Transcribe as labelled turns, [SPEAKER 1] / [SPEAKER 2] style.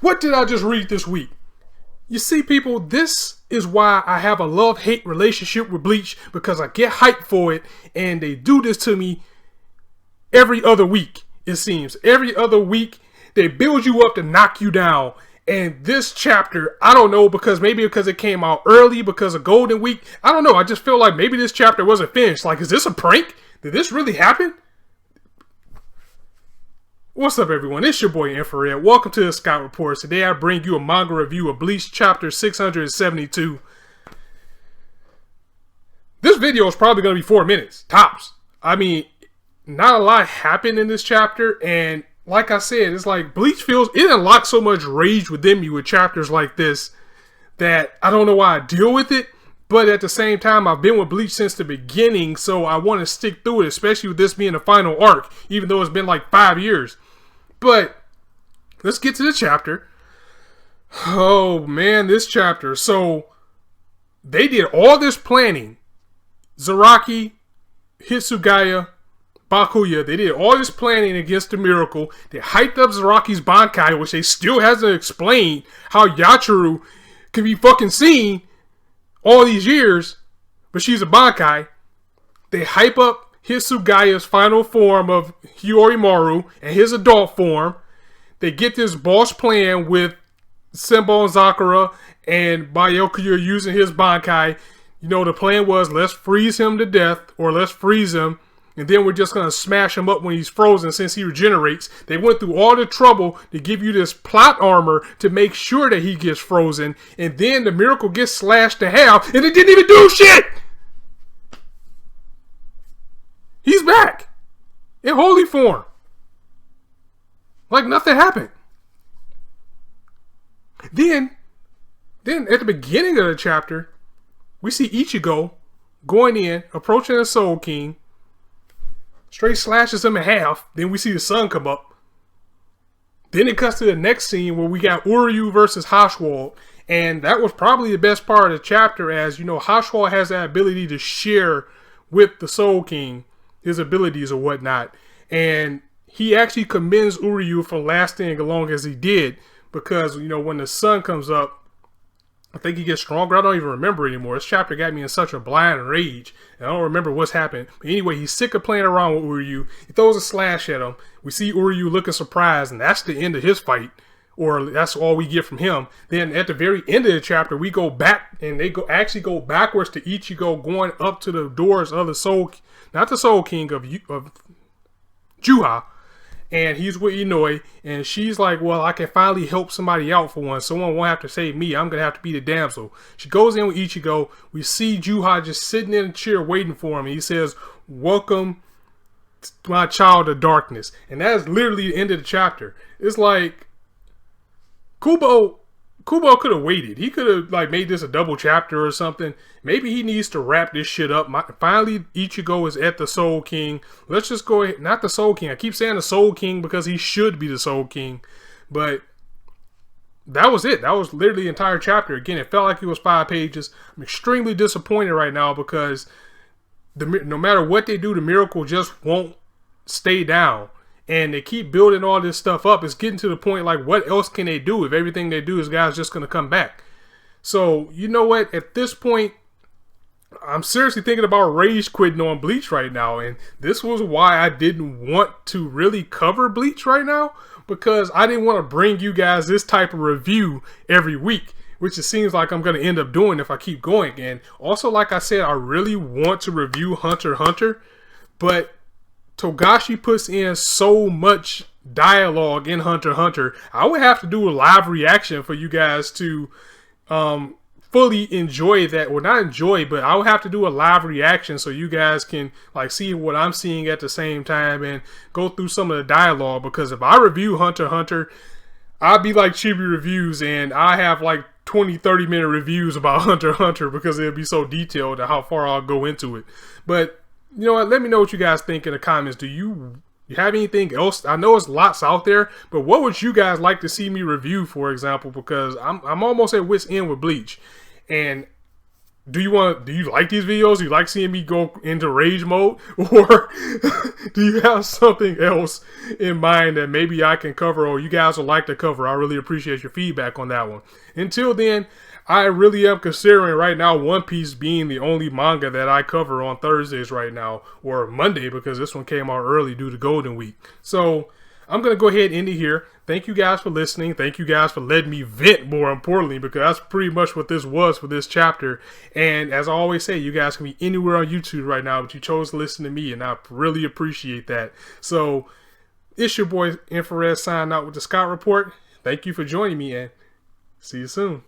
[SPEAKER 1] What did I just read this week? You see, people, this is why I have a love-hate relationship with Bleach, because I get hyped for it, and they do this to me every other week, it seems. Every other week, they build you up to knock you down. And this chapter, I don't know, because it came out early, because of Golden Week. I don't know, I just feel like maybe this chapter wasn't finished. Like, is this a prank? Did this really happen? What's up, everyone? It's your boy Infrared. Welcome to the Scout Reports. Today I bring you a manga review of Bleach Chapter 672. This video is probably going to be 4 minutes, tops. I mean, not a lot happened in this chapter, and like I said, it's like Bleach it unlocks so much rage within me with chapters like this that I don't know why I deal with it. But at the same time, I've been with Bleach since the beginning, so I want to stick through it, especially with this being the final arc, even though it's been like 5 years. But let's get to the chapter. Oh man, this chapter. So they did all this planning. Zaraki, Hitsugaya, Bakuya, they did all this planning against the miracle. They hyped up Zaraki's Bankai, which they still hasn't explained how Yachiru can be fucking seen all these years, but she's a Bankai. They hype up Hitsugaya's final form of Hyorimaru and his adult form. They get this boss plan with Senbon Zakura and Byakuya using his Bankai. You know, the plan was, let's freeze him to death, or let's freeze him, and then we're just going to smash him up when he's frozen since he regenerates. They went through all the trouble to give you this plot armor to make sure that he gets frozen, and then the miracle gets slashed to half, and it didn't even do shit! He's back in holy form. Like nothing happened. Then at the beginning of the chapter, we see Ichigo going in, approaching the Soul King, straight slashes him in half. Then we see the sun come up. Then it cuts to the next scene where we got Uryu versus Haschwald. And that was probably the best part of the chapter, as you know, Haschwald has that ability to share with the Soul King his abilities or whatnot, and he actually commends Uryu for lasting as long as he did, because you know, when the sun comes up, I think he gets stronger. I don't even remember anymore. This chapter got me in such a blind rage, and I don't remember what's happened. But anyway, he's sick of playing around with Uryu. He throws a slash at him. We see Uryu looking surprised, and that's the end of his fight, or that's all we get from him. Then at the very end of the chapter, we go back, and they actually go backwards to Ichigo going up to the doors of the Soul, not the Soul King, of Juha, and he's with Inoue, and she's like, well, I can finally help somebody out for once. Someone won't have to save me. I'm going to have to be the damsel. She goes in with Ichigo. We see Juha just sitting in a chair waiting for him. And he says, welcome my child of darkness. And that is literally the end of the chapter. It's like, Kubo could have waited. He could have like made this a double chapter or something. Maybe he needs to wrap this shit up. Finally, Ichigo is at the Soul King. Let's just go ahead. Not the Soul King. I keep saying the Soul King because he should be the Soul King. But that was it. That was literally the entire chapter. Again, it felt like it was 5 pages. I'm extremely disappointed right now because no matter what they do, the miracle just won't stay down. And they keep building all this stuff up. It's getting to the point like, what else can they do if everything they do is guys just going to come back? So, you know what? At this point, I'm seriously thinking about rage quitting on Bleach right now. And this was why I didn't want to really cover Bleach right now. Because I didn't want to bring you guys this type of review every week, which it seems like I'm going to end up doing if I keep going. And also, like I said, I really want to review Hunter x Hunter. But Togashi puts in so much dialogue in Hunter x Hunter. I would have to do a live reaction for you guys to fully enjoy that. Well, not enjoy, but I would have to do a live reaction so you guys can like see what I'm seeing at the same time and go through some of the dialogue. Because if I review Hunter x Hunter, I'd be like Chibi Reviews, and I have like 20-30 minute reviews about Hunter x Hunter because it'll be so detailed and how far I'll go into it. But you know what? Let me know what you guys think in the comments. Do you have anything else? I know it's lots out there, but what would you guys like to see me review, for example? Because I'm almost at wit's end with Bleach, and do you like these videos? Do you like seeing me go into rage mode? Or do you have something else in mind that maybe I can cover or you guys would like to cover? I really appreciate your feedback on that one. Until then, I really am considering right now One Piece being the only manga that I cover on Thursdays right now, or Monday, because this one came out early due to Golden Week. So I'm going to go ahead and end it here. Thank you guys for listening. Thank you guys for letting me vent, more importantly, because that's pretty much what this was for this chapter. And as I always say, you guys can be anywhere on YouTube right now, but you chose to listen to me, and I really appreciate that. So it's your boy Infrared signing out with the Scott Report. Thank you for joining me, and see you soon.